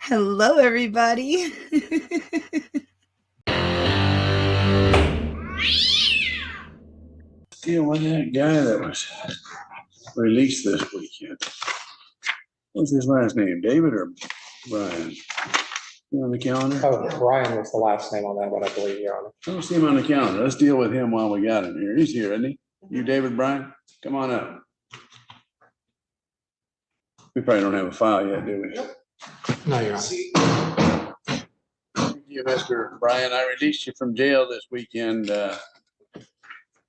Hello, everybody. Deal with that guy that was released this weekend. What's his last name? David or Brian? You on the calendar? Oh, Brian was the last name on that one, I believe, Your Honor. I don't see him on the calendar. Let's deal with him while we got him here. He's here, isn't he? You, David Brian? Come on up. We probably don't have a file yet, do we? No, Your Honor. Thank you, Mr. Brian. I released you from jail this weekend.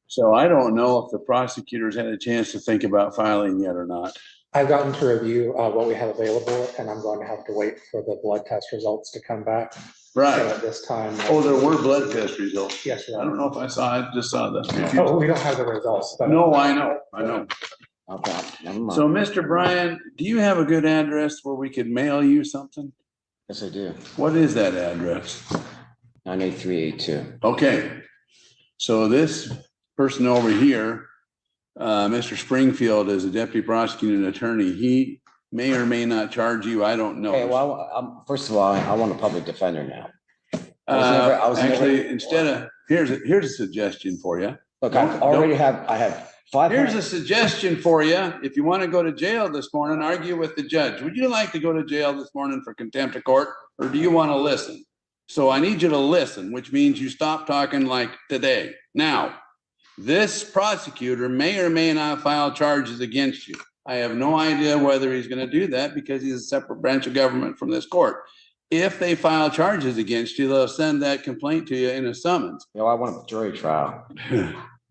So I don't know if the prosecutors had a chance to think about filing yet or not. I've gotten to review what we have available, and I'm going to have to wait for the blood test results to come back. Right. So at this time. Oh, there were blood test results. Yes, Your I Honor. don't know if I saw, I just saw that. Oh, we don't have the results. But No, I know. Okay, never mind. So, Mr. Brian, do you have a good address where we could mail you something? Yes, I do. What is that address? 98382. Okay. So this person over here, Mr. Springfield, is a deputy prosecuting attorney. He may or may not charge you. I don't know. Okay, well, first of all, I want a public defender now. Here's a suggestion for you. Look, I have 500. Here's a suggestion for you. If you want to go to jail this morning, argue with the judge. Would you like to go to jail this morning for contempt of court, or do you want to listen? So I need you to listen, which means you stop talking like today. Now, this prosecutor may or may not file charges against you. I have no idea whether he's going to do that because he's a separate branch of government from this court. If they file charges against you, they'll send that complaint to you in a summons. No, I want a jury trial.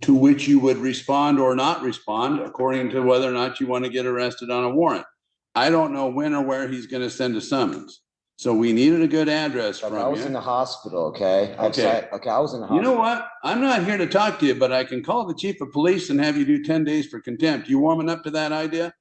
To which you would respond or not respond according to whether or not you want to get arrested on a warrant. I don't know when or where he's going to send a summons. So we needed a good address from you. I was in the hospital, okay? Okay. I was in the hospital. You know what? I'm not here to talk to you, but I can call the chief of police and have you do 10 days for contempt. You warming up to that idea?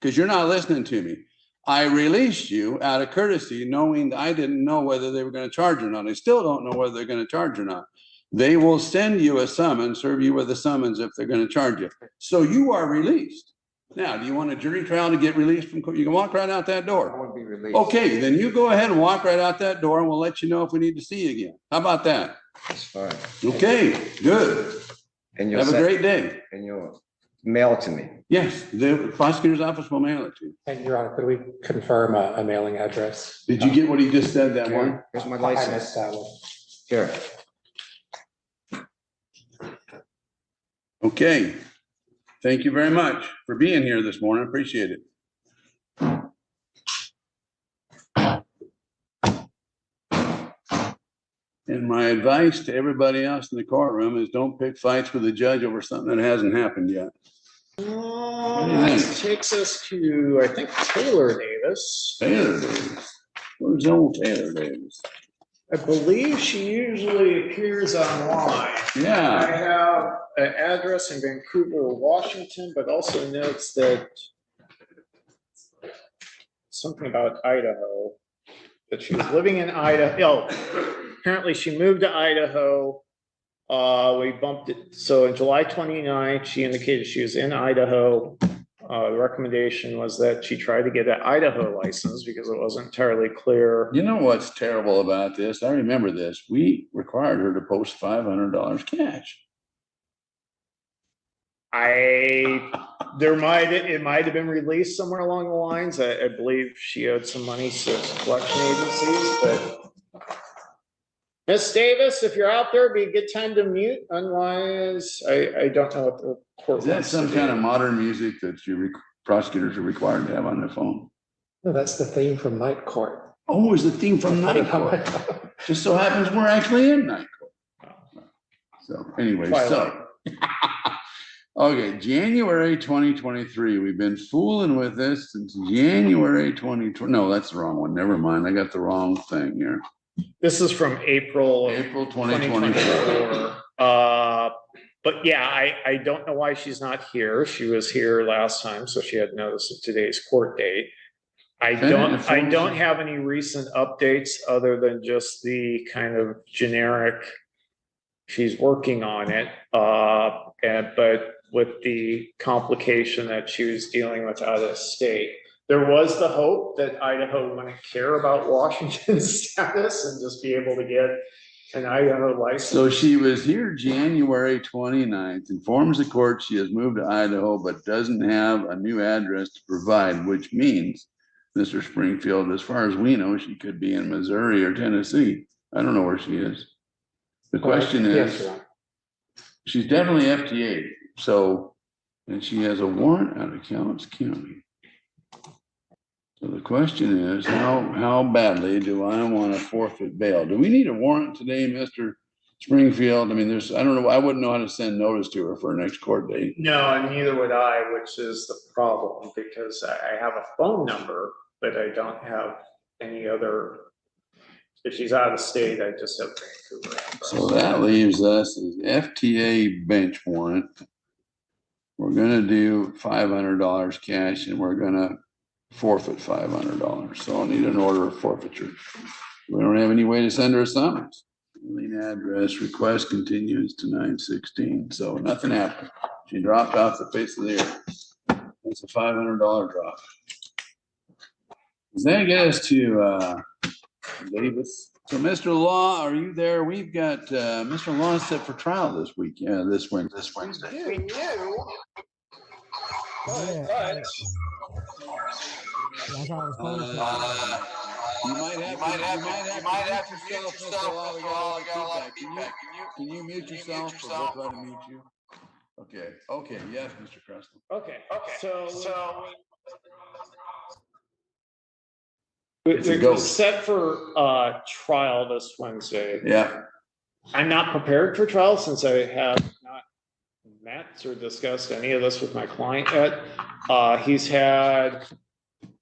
Because you're not listening to me. I released you out of courtesy, knowing I didn't know whether they were going to charge or not. I still don't know whether they're going to charge or not. They will send you a summons, serve you with a summons if they're going to charge you. So you are released. Now, do you want a jury trial to get released from court? You can walk right out that door. I want to be released. Okay, then you go ahead and walk right out that door and we'll let you know if we need to see you again. How about that? That's fine. Okay, good. And Have a great day. And you'll mail it to me. Yes, the prosecutor's office will mail it to you. And Your Honor, could we confirm a mailing address? Did you get what he just said, that one? Here's my I license. missed that one. Here. Okay. Thank you very much for being here this morning. Appreciate it. And my advice to everybody else in the courtroom is don't pick fights with the judge over something that hasn't happened yet. This takes us to, I think, Taylor Davis. Taylor Davis. Where's old Taylor Davis? I believe she usually appears online. I Yeah. have an address in Vancouver, Washington, but also notes that something about Idaho, that she was living in Idaho. Oh, apparently she moved to Idaho. We bumped it. So on July 29th, she indicated she was in Idaho. The recommendation was that she tried to get an Idaho license because it wasn't entirely clear. You know what's terrible about this? I remember this. We required her to post $500 cash. It might have been released somewhere along the lines. I believe she owed some money to collection agencies, but Miss Davis, if you're out there, it'd be a good time to mute. Otherwise, I don't know what the court Is that wants some to kind do. of modern music that prosecutors are required to have on their phone? No, that's the theme from Night Court. Oh, is the theme from Night Court? Just so happens we're actually in Night Court. So anyway, okay, January 2023. We've been fooling with this since January 2020. No, that's the wrong one. Never mind. I got the wrong thing here. This is from April 2024. But yeah, I don't know why she's not here. She was here last time, so she had notice of today's court date. I don't have any recent updates other than just the kind of generic, she's working on it. But with the complication that she was dealing with out of state. There was the hope that Idaho wouldn't care about Washington's status and just be able to get an Idaho license. So she was here January 29th, informs the court she has moved to Idaho, but doesn't have a new address to provide, which means, Mr. Springfield, as far as we know, she could be in Missouri or Tennessee. I don't know where she is. The question Yes, is, Your Honor. she's definitely FTA, so, and she has a warrant out of Cowlitz County. So the question is, how badly do I want to forfeit bail? Do we need a warrant today, Mr. Springfield? I mean, I don't know, I wouldn't know how to send notice to her for her next court date. No, and neither would I, which is the problem, because I have a phone number, but I don't have any other. If she's out of state, I just have Vancouver address. So that leaves us as FTA bench warrant. We're gonna do $500 cash and we're gonna forfeit $500. So I'll need an order of forfeiture. We don't have any way to send her a summons. Lien address request continues to 9/16. So nothing happened. She dropped off the face of the earth. That's a $500 drop. Does that get us to Davis? So Mr. Law, are you there? We've got Mr. Law set for trial this week, this Wednesday. We knew. You might have to mute yourself, Mr. Law. We got a lot of feedback. Can you mute yourself? Or we'll try to mute you. Okay, yes, Mr. Creston. Okay, so. It's a We're ghost. set for trial this Wednesday. Yeah, I'm not prepared for trial since I have not met or discussed any of this with my client yet. He's had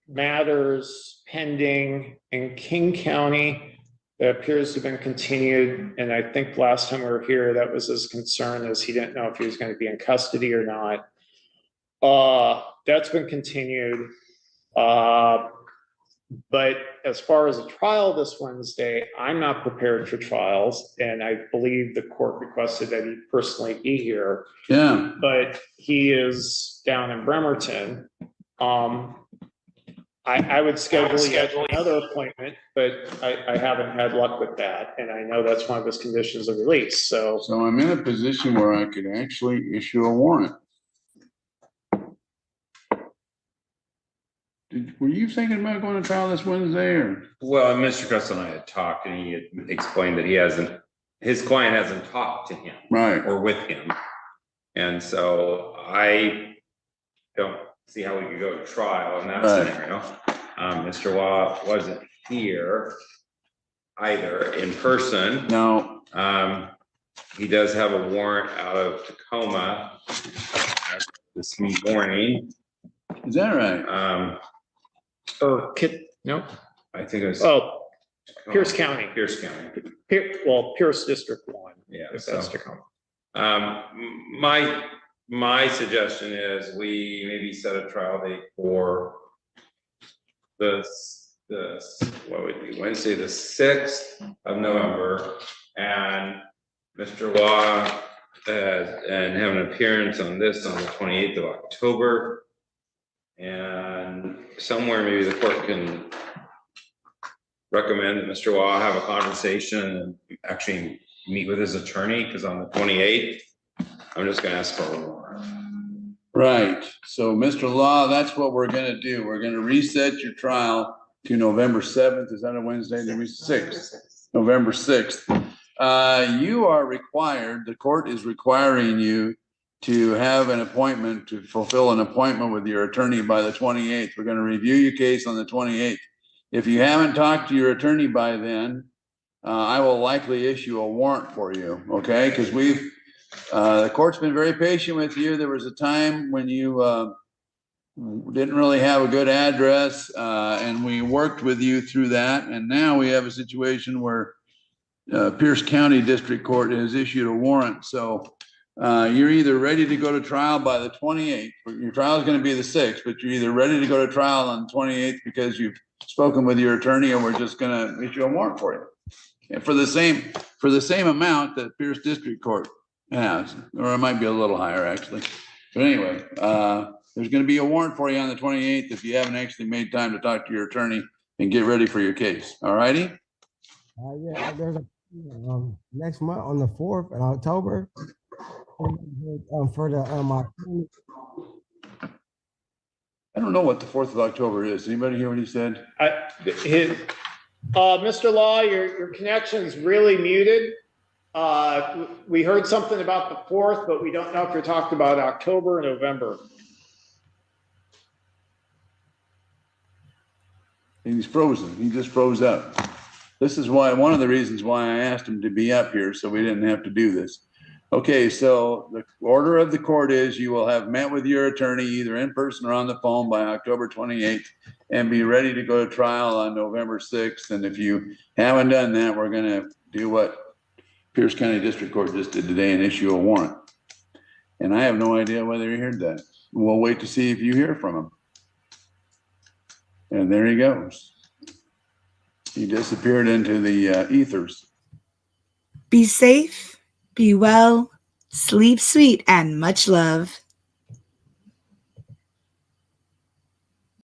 matters pending in King County that appears to have been continued. And I think last time we were here, that was his concern, is he didn't know if he was going to be in custody or not. That's been continued. But as far as a trial this Wednesday, I'm not prepared for trials, and I believe the court requested that he personally be here. yeah. But he is down in Bremerton. I would schedule yet another appointment, but I haven't had luck with that, and I know that's one of his conditions of release. So I'm in a position where I could actually issue a warrant. Were you thinking about going to trial this Wednesday or? Well, Mr. Creston and I had talked, and he had explained that his client hasn't talked to him Right. or with him. And so I don't see how we could go to trial in that Right. scenario. Mr. Law wasn't here either in person. No. He does have a warrant out of Tacoma this morning. Is that right? no. I think it was. Oh, Pierce County. Pierce County. Pierce District 1. Yeah, If so- that's Tacoma. My suggestion is we maybe set a trial date for the what would be Wednesday, the 6th of November, and Mr. Law and have an appearance on this on the 28th of October. And somewhere maybe the court can recommend that Mr. Law have a conversation and actually meet with his attorney, because on the 28th, I'm just gonna ask for a warrant. Right. So Mr. Law, that's what we're gonna do. We're gonna reset your trial to November 7th. Is that a Wednesday? November 6th. November 6th. You are required, the court is requiring you to have an appointment, to fulfill an appointment with your attorney by the 28th. We're going to review your case on the 28th. If you haven't talked to your attorney by then, I will likely issue a warrant for you, okay? Because the court's been very patient with you. There was a time when you didn't really have a good address, and we worked with you through that. And now we have a situation where Pierce County District Court has issued a warrant. So you're either ready to go to trial by the 28th, your trial is going to be the 6th, but you're either ready to go to trial on the 28th because you've spoken with your attorney, and we're just going to issue a warrant for you. And for the same amount that Pierce District Court has, or it might be a little higher actually. But anyway, There's gonna be a warrant for you on the 28th if you haven't actually made time to talk to your attorney and get ready for your case. All righty? Yeah, there's a next month on the 4th in October. For the I don't know what the 4th of October is. Anybody hear what he said? Mr. Law, your connection's really muted. We heard something about the 4th, but we don't know if you're talking about October or November. He's frozen. He just froze up. This is why, one of the reasons why I asked him to be up here, so we didn't have to do this. Okay, so the order of the court is you will have met with your attorney either in person or on the phone by October 28th and be ready to go to trial on November 6th. And if you haven't done that, we're gonna do what Pierce County District Court just did today and issue a warrant. And I have no idea whether he heard that. We'll wait to see if you hear from him. And there he goes. He disappeared into the ethers. Be safe, be well, sleep sweet, and much love.